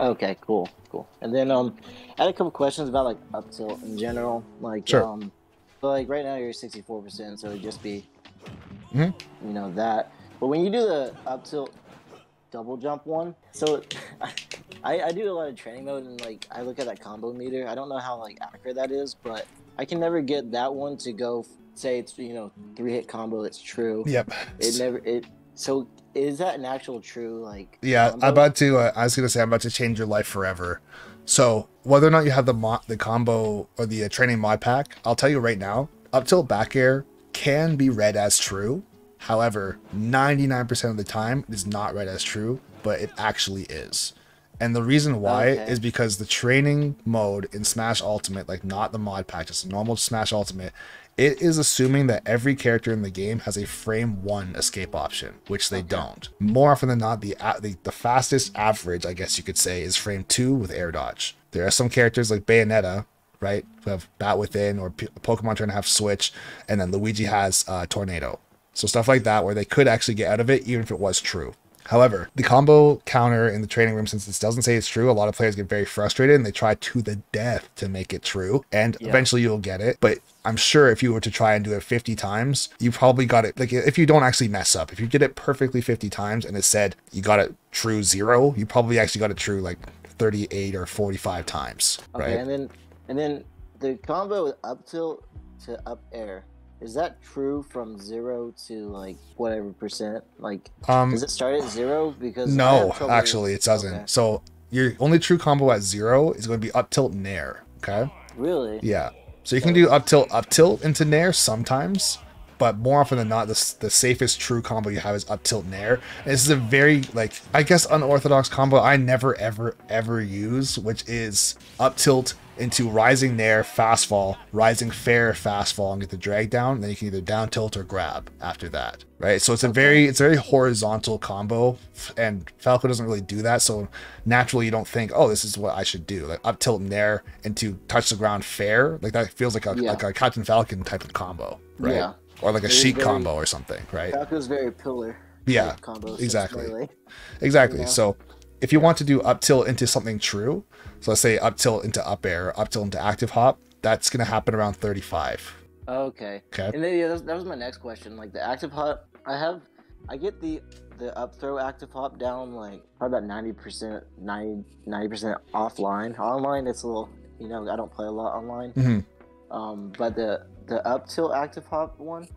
Okay, cool, cool. And then I had a couple questions about like up tilt in general. Like Sure. so like right now you're 64%, so it'd just be Hmm. that. But when you do the up tilt double jump one, so I do a lot of training mode and like I look at that combo meter. I don't know how like accurate that is, but I can never get that one to go say it's 3 hit combo. It's true. Yep. It never it. So is that an actual true like Yeah, I'm combo? about to. I was gonna say I'm about to change your life forever. So whether or not you have the combo or the training mod pack, I'll tell you right now, up tilt back air can be read as true. However, 99% of the time it is not read as true, but it actually is. And the reason why Okay. is because the training mode in Smash Ultimate, like not the mod pack, just normal Smash Ultimate, it is assuming that every character in the game has a frame 1 escape option, which they Okay. don't. More often than not, the fastest average, I guess you could say, is frame 2 with air dodge. There are some characters like Bayonetta, right, who have Bat Within, or Pokemon trying to have Switch, and then Luigi has Tornado. So stuff like that where they could actually get out of it even if it was true. However, the combo counter in the training room, since this doesn't say it's true, a lot of players get very frustrated and they try to the death to make it true. And Yeah. eventually you'll get it. But I'm sure if you were to try and do it 50 times, you probably got it. Like if you don't actually mess up, if you did it perfectly 50 times and it said you got it true 0, you probably actually got it true like 38 or 45 times, Okay. right? And then the combo with up tilt to up air, is that true from 0 to like whatever percent? Like, does Um, it start at 0? Because I have no, trouble. actually it Okay. doesn't. So your only true combo at 0 is going to be up tilt nair. Okay. Really? Yeah. So you can So do up tilt into nair sometimes, but more often than not, the safest true combo you have is up tilt nair. And this is a very, like, I guess unorthodox combo I never ever use, which is up tilt into rising nair, fast fall, rising fair, fast fall, and get the drag down. And then you can either down tilt or grab after that, right? So okay. it's a very horizontal combo, and Falco doesn't really do that. So naturally, you don't think, oh, this is what I should do, like up tilt nair into touch the ground fair. Like that feels Yeah. like a Captain Falcon type of combo, right? Yeah. Or like a It is Sheik very combo or something, right? Falco's very pillar Yeah, type combo since exactly. melee. You Exactly. know. So if you want to do up tilt into something true, so let's say up tilt into up air, up tilt into active hop, that's going to happen around 35. Okay. Okay. And then yeah, that was my next question. Like the active hop, I get the up throw active hop down like probably about 90%, 90% offline. Online, it's a little, I don't play a lot online. Hmm. But the up tilt active hop one,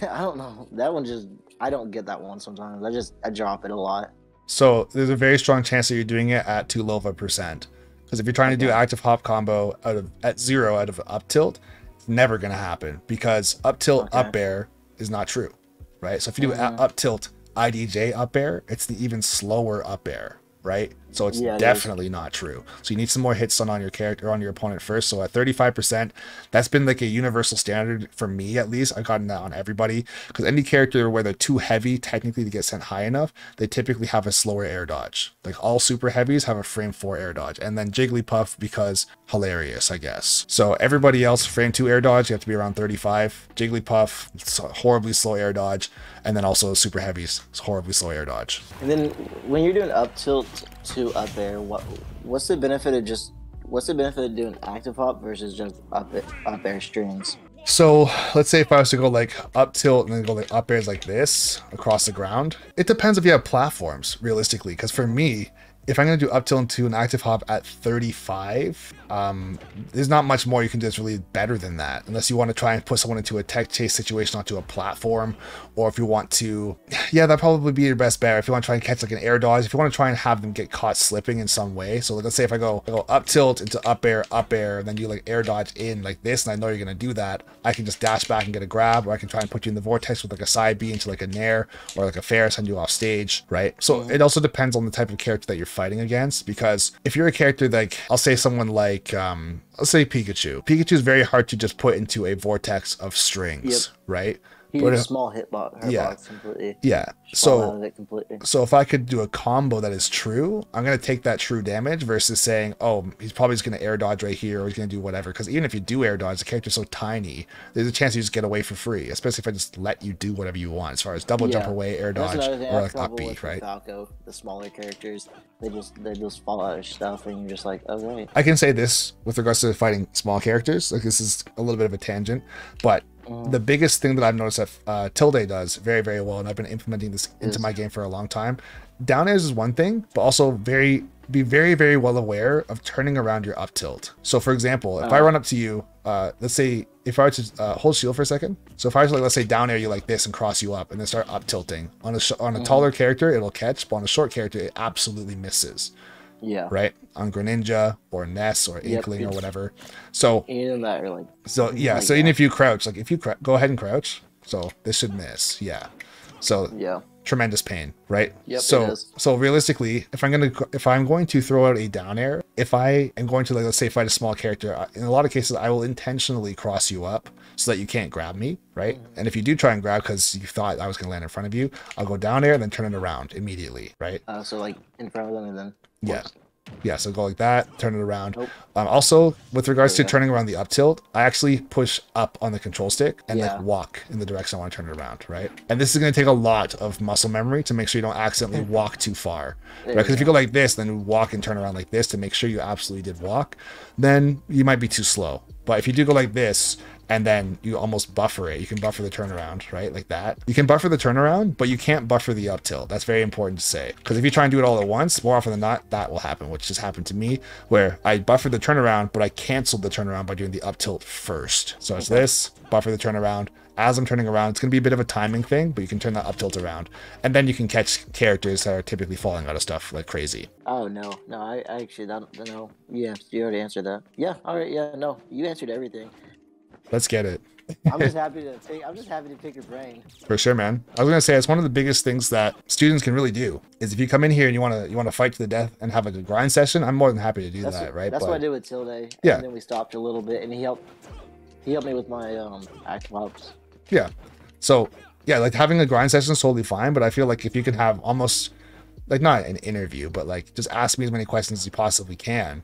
I don't know. That one just I don't get that one sometimes. I drop it a lot. So there's a very strong chance that you're doing it at too low of a percent. Because if you're trying to do Okay. active hop combo at 0 out of up tilt, it's never going to happen because up tilt Okay. up air is not true, right? So if you do Mm-hmm. up tilt IDJ up air, it's the even slower up air, right? So it's Yeah, it is. definitely not true. So you need some more hits on your character, on your opponent first. So at 35%, that's been like a universal standard for me at least. I've gotten that on everybody because any character where they're too heavy technically to get sent high enough, they typically have a slower air dodge. Like all super heavies have a frame 4 air dodge, and then Jigglypuff because hilarious, I guess. So everybody else frame 2 air dodge, you have to be around 35. Jigglypuff, it's a horribly slow air dodge, and then also super heavies, it's horribly slow air dodge. And then when you're doing up tilt to up air, what's the benefit of doing active hop versus just up air strings? So let's say if I was to go like up tilt and then go like up airs like this across the ground, it depends if you have platforms realistically. Because for me, if I'm going to do up tilt into an active hop at 35, there's not much more you can do that's really better than that. Unless you want to try and put someone into a tech chase situation onto a platform, or if you want to, yeah, that'd probably be your best bet. If you want to try and catch like an air dodge, if you want to try and have them get caught slipping in some way. So let's say if I go up tilt into up air, and then you like air dodge in like this, and I know you're going to do that, I can just dash back and get a grab, or I can try and put you in the vortex with like a side B into like a nair or like a fair, send you off stage, right? So it also depends on the type of character that you're fighting against, because if you're a character like, I'll say someone like let's say Pikachu. Pikachu is very hard to just put into a vortex of strings, Yep. right? He But did small her yeah. box completely. Yeah. Fall out So of it completely. if I could do a combo that is true, I'm gonna take that true damage versus saying, oh, he's probably just gonna air dodge right here, or he's gonna do whatever. Because even if you do air dodge, the character's so tiny, there's a chance you just get away for free. Especially if I just let you do whatever you want, as far as double jump away, air That's dodge, another thing or I like have up trouble B, with right? Falco, the smaller characters. They just fall out of stuff, and you're just like, oh right. I can say this with regards to fighting small characters. Like, this is a little bit of a tangent, but the biggest thing that I've noticed that Tilde does very, very well, and I've been implementing this into my game for a long time. Down airs is one thing, but also be very, very well aware of turning around your up tilt. So for example, if I run up to you, let's say if I were to hold shield for a second. So if I were to, like, let's say down air you like this and cross you up and then start up tilting on a taller character, it'll catch, but on a short character, it absolutely misses. Yeah. Right? On Greninja or Ness or Inkling or whatever. So even that or like. So yeah, like so even if you crouch, like if you go ahead and crouch, so this should miss. Yeah. So yeah. Tremendous pain, right? Yep, so realistically, if I'm going to throw out a down air, if I am going to, like, let's say fight a small character, in a lot of cases I will intentionally cross you up so that you can't grab me, right? And if you do try and grab because you thought I was going to land in front of you, I'll go down air and then turn it around immediately, right? So like in front of them and then. Yeah. Yeah, so go like that, turn it around. Nope. Also, with regards to turning around the up tilt, I actually push up on the control stick and like walk in the direction I want to turn it around, right? And this is going to take a lot of muscle memory to make sure you don't accidentally walk too far, right? Because if you go like this, then walk and turn around like this to make sure you absolutely did walk, then you might be too slow. But if you do go like this, and then you almost buffer it, you can buffer the turnaround, right? Like that. You can buffer the turnaround, but you can't buffer the up tilt. That's very important to say. Because if you try and do it all at once, more often than not, that will happen, which just happened to me, where I buffered the turnaround, but I canceled the turnaround by doing the up tilt first. So it's this, buffer the turnaround. As I'm turning around, it's going to be a bit of a timing thing, but you can turn that up tilt around. And then you can catch characters that are typically falling out of stuff like crazy. Oh, no. No, I actually don't know. Yeah, you already answered that. Yeah, all right, yeah, no. You answered everything. Let's get it. I'm just happy to pick your brain. For sure, man. I was gonna say it's one of the biggest things that students can really do is if you come in here and you wanna fight to the death and have like a grind session, I'm more than happy to do that, right? That's what I did with Tilde. Yeah. And then we stopped a little bit, and he helped me with my active ops. Yeah. So yeah, like having a grind session is totally fine, but I feel like if you can have almost like not an interview, but like just ask me as many questions as you possibly can,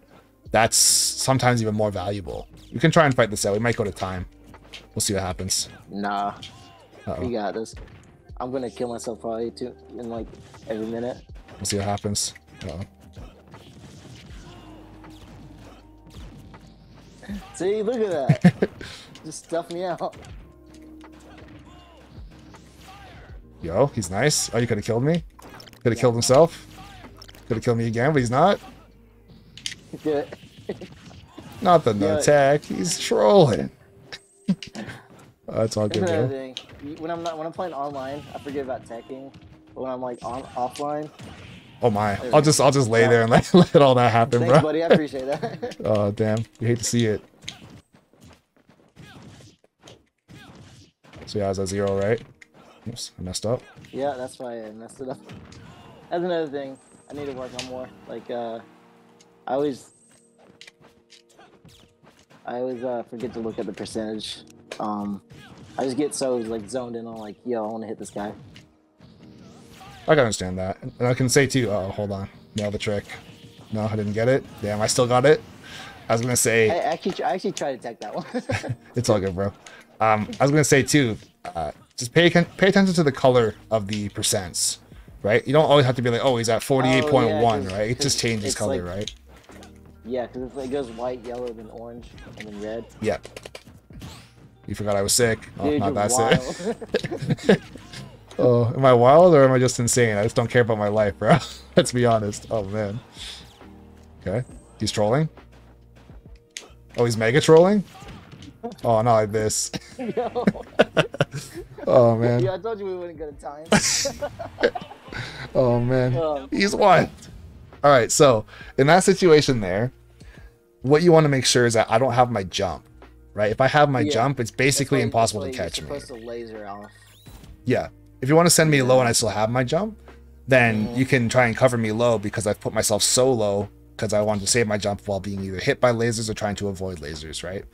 that's sometimes even more valuable. You can try and fight this out. We might go to time. We'll see what happens. Nah. We got this. I'm gonna kill myself probably in like every minute. We'll see what happens. See, look at that. Just stuff me out. Yo, he's nice. Oh, you could have killed me? Could have killed himself? Could have killed me again, but he's not? Good. Not the no attack. He's trolling. That's all good, Another bro. thing, when I'm playing online, I forget about teching. But when I'm like offline, oh my! I'll just lay there and let all that happen, thanks, bro. buddy. I appreciate that. Oh damn! You hate to see it. So yeah, I was at 0, right? Oops, I messed up. Yeah, that's why I messed it up. That's another thing I need to work on more. Like I always forget to look at the percentage. I just get so like zoned in on like, yo, I want to hit this guy. I can understand that, and I can say too. Oh, hold on, nailed the trick. No, I didn't get it. Damn, I still got it. I was gonna say. I actually tried to tech that one. It's all good, bro. I was gonna say too. Just pay attention to the color of the percents, right? You don't always have to be like, oh, he's at 48.1, right? It just changes color, like, right? Yeah, because it goes white, yellow, then orange, and then red. Yep. You forgot I was sick. Oh, Dude, not that wild. sick. Oh, am I wild or am I just insane? I just don't care about my life, bro. Let's be honest. Oh, man. Okay. He's trolling? Oh, he's mega trolling? Oh, not like this. Yo. Oh, man. Yeah, I told you we wouldn't go to time. Oh, man. He's wild. All right, so in that situation there, what you want to make sure is that I don't have my jump, right? If I have my jump, it's basically impossible to catch me. You're supposed to laser off. Yeah. If you want to send me low and I still have my jump, then you can try and cover me low because I've put myself so low because I wanted to save my jump while being either hit by lasers or trying to avoid lasers, right?